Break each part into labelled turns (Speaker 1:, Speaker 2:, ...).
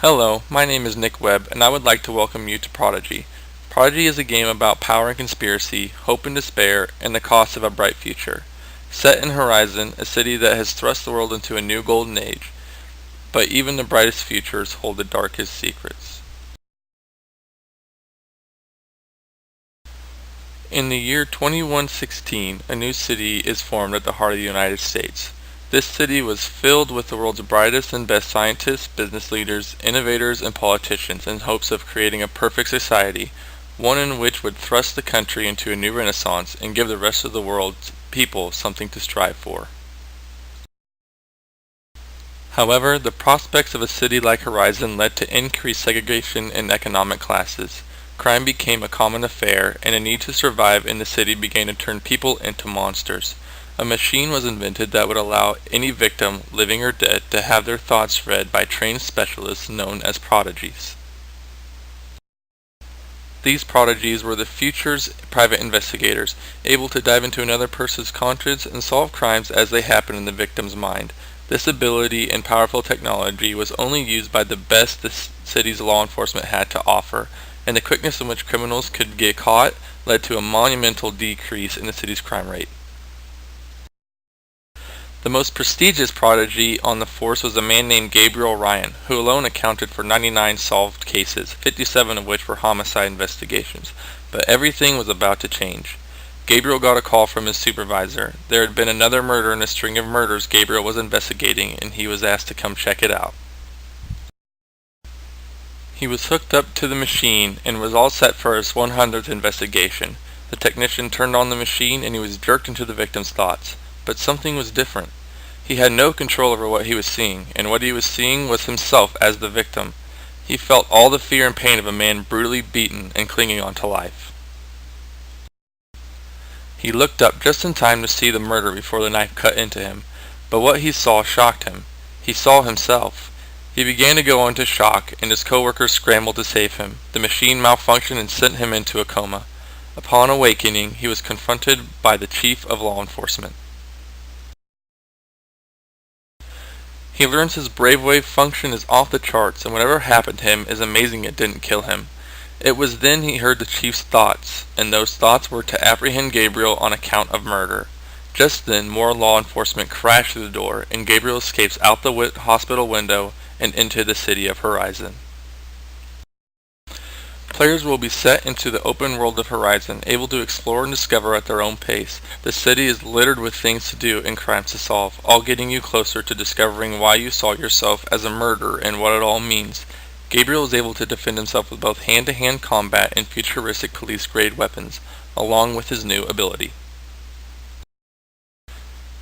Speaker 1: Hello, my name is Nick Webb, and I would like to welcome you to Prodigy. Prodigy is a game about power and conspiracy, hope and despair, and the cost of a bright future. Set in Horizon, a city that has thrust the world into a new golden age, but even the brightest futures hold the darkest secrets. In the year 2116, a new city is formed at the heart of the United States. This city was filled with the world's brightest and best scientists, business leaders, innovators, and politicians in hopes of creating a perfect society, one in which would thrust the country into a new renaissance and give the rest of the world's people something to strive for. However, the prospects of a city like Horizon led to increased segregation in economic classes. Crime became a common affair, and a need to survive in the city began to turn people into monsters. A machine was invented that would allow any victim, living or dead, to have their thoughts read by trained specialists known as prodigies. These prodigies were the future's private investigators, able to dive into another person's conscience and solve crimes as they happen in the victim's mind. This ability and powerful technology was only used by the best the city's law enforcement had to offer, and the quickness in which criminals could get caught led to a monumental decrease in the city's crime rate. The most prestigious prodigy on the force was a man named Gabriel Ryan, who alone accounted for 99 solved cases, 57 of which were homicide investigations. But everything was about to change. Gabriel got a call from his supervisor. There had been another murder in a string of murders Gabriel was investigating, and he was asked to come check it out. He was hooked up to the machine and was all set for his 100th investigation. The technician turned on the machine and he was jerked into the victim's thoughts. But something was different. He had no control over what he was seeing, and what he was seeing was himself as the victim. He felt all the fear and pain of a man brutally beaten and clinging on to life. He looked up just in time to see the murder before the knife cut into him, but what he saw shocked him. He saw himself. He began to go into shock, and his coworkers scrambled to save him. The machine malfunctioned and sent him into a coma. Upon awakening, he was confronted by the chief of law enforcement. He learns his brainwave function is off the charts, and whatever happened to him is amazing it didn't kill him. It was then he heard the chief's thoughts, and those thoughts were to apprehend Gabriel on account of murder. Just then, more law enforcement crashed through the door, and Gabriel escapes out the hospital window and into the city of Horizon. Players will be set into the open world of Horizon, able to explore and discover at their own pace. The city is littered with things to do and crimes to solve, all getting you closer to discovering why you saw yourself as a murderer and what it all means. Gabriel is able to defend himself with both hand-to-hand combat and futuristic police-grade weapons, along with his new ability.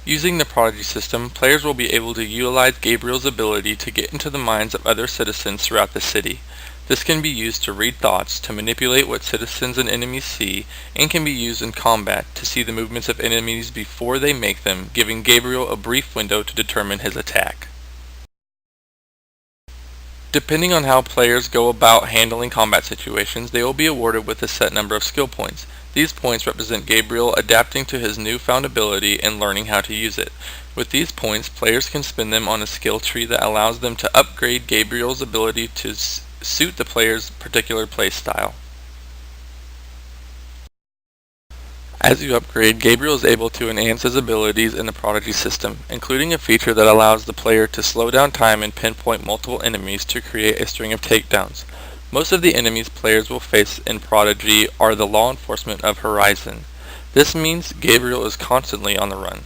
Speaker 1: Using the Prodigy system, players will be able to utilize Gabriel's ability to get into the minds of other citizens throughout the city. This can be used to read thoughts, to manipulate what citizens and enemies see, and can be used in combat to see the movements of enemies before they make them, giving Gabriel a brief window to determine his attack. Depending on how players go about handling combat situations, they will be awarded with a set number of skill points. These points represent Gabriel adapting to his newfound ability and learning how to use it. With these points, players can spend them on a skill tree that allows them to upgrade Gabriel's ability to suit the player's particular playstyle. As you upgrade, Gabriel is able to enhance his abilities in the Prodigy system, including a feature that allows the player to slow down time and pinpoint multiple enemies to create a string of takedowns. Most of the enemies players will face in Prodigy are the law enforcement of Horizon. This means Gabriel is constantly on the run.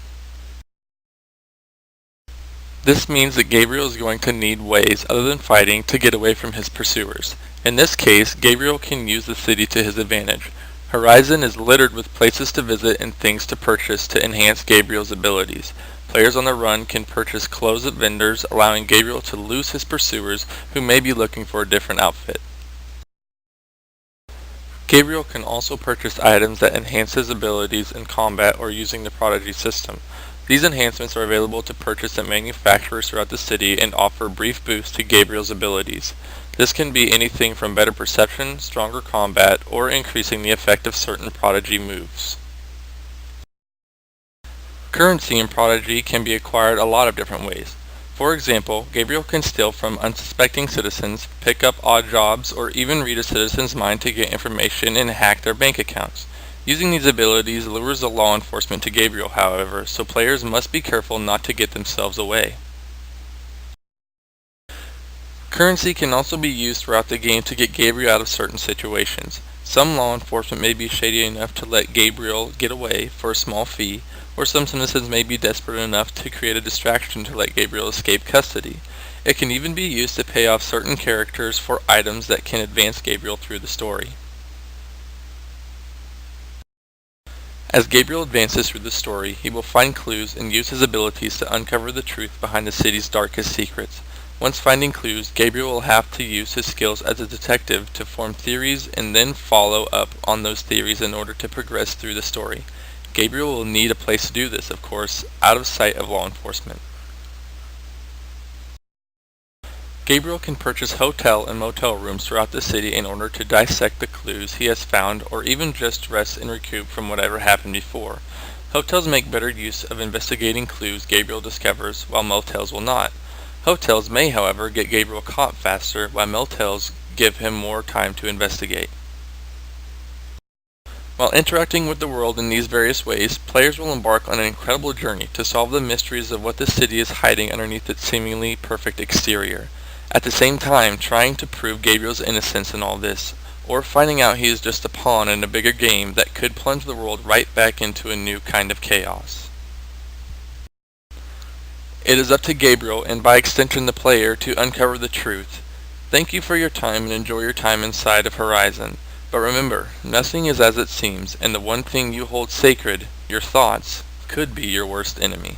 Speaker 1: This means that Gabriel is going to need ways other than fighting to get away from his pursuers. In this case, Gabriel can use the city to his advantage. Horizon is littered with places to visit and things to purchase to enhance Gabriel's abilities. Players on the run can purchase clothes at vendors, allowing Gabriel to lose his pursuers who may be looking for a different outfit. Gabriel can also purchase items that enhance his abilities in combat or using the Prodigy system. These enhancements are available to purchase at manufacturers throughout the city and offer brief boosts to Gabriel's abilities. This can be anything from better perception, stronger combat, or increasing the effect of certain Prodigy moves. Currency in Prodigy can be acquired a lot of different ways. For example, Gabriel can steal from unsuspecting citizens, pick up odd jobs, or even read a citizen's mind to get information and hack their bank accounts. Using these abilities lures the law enforcement to Gabriel, however, so players must be careful not to get themselves away. Currency can also be used throughout the game to get Gabriel out of certain situations. Some law enforcement may be shady enough to let Gabriel get away for a small fee, or some citizens may be desperate enough to create a distraction to let Gabriel escape custody. It can even be used to pay off certain characters for items that can advance Gabriel through the story. As Gabriel advances through the story, he will find clues and use his abilities to uncover the truth behind the city's darkest secrets. Once finding clues, Gabriel will have to use his skills as a detective to form theories and then follow up on those theories in order to progress through the story. Gabriel will need a place to do this, of course, out of sight of law enforcement. Gabriel can purchase hotel and motel rooms throughout the city in order to dissect the clues he has found or even just rest and recoup from whatever happened before. Hotels make better use of investigating clues Gabriel discovers, while motels will not. Hotels may, however, get Gabriel caught faster, while motels give him more time to investigate. While interacting with the world in these various ways, players will embark on an incredible journey to solve the mysteries of what the city is hiding underneath its seemingly perfect exterior. At the same time, trying to prove Gabriel's innocence in all this, or finding out he is just a pawn in a bigger game that could plunge the world right back into a new kind of chaos. It is up to Gabriel, and by extension the player, to uncover the truth. Thank you for your time and enjoy your time inside of Horizon. But remember, nothing is as it seems, and the one thing you hold sacred, your thoughts, could be your worst enemy.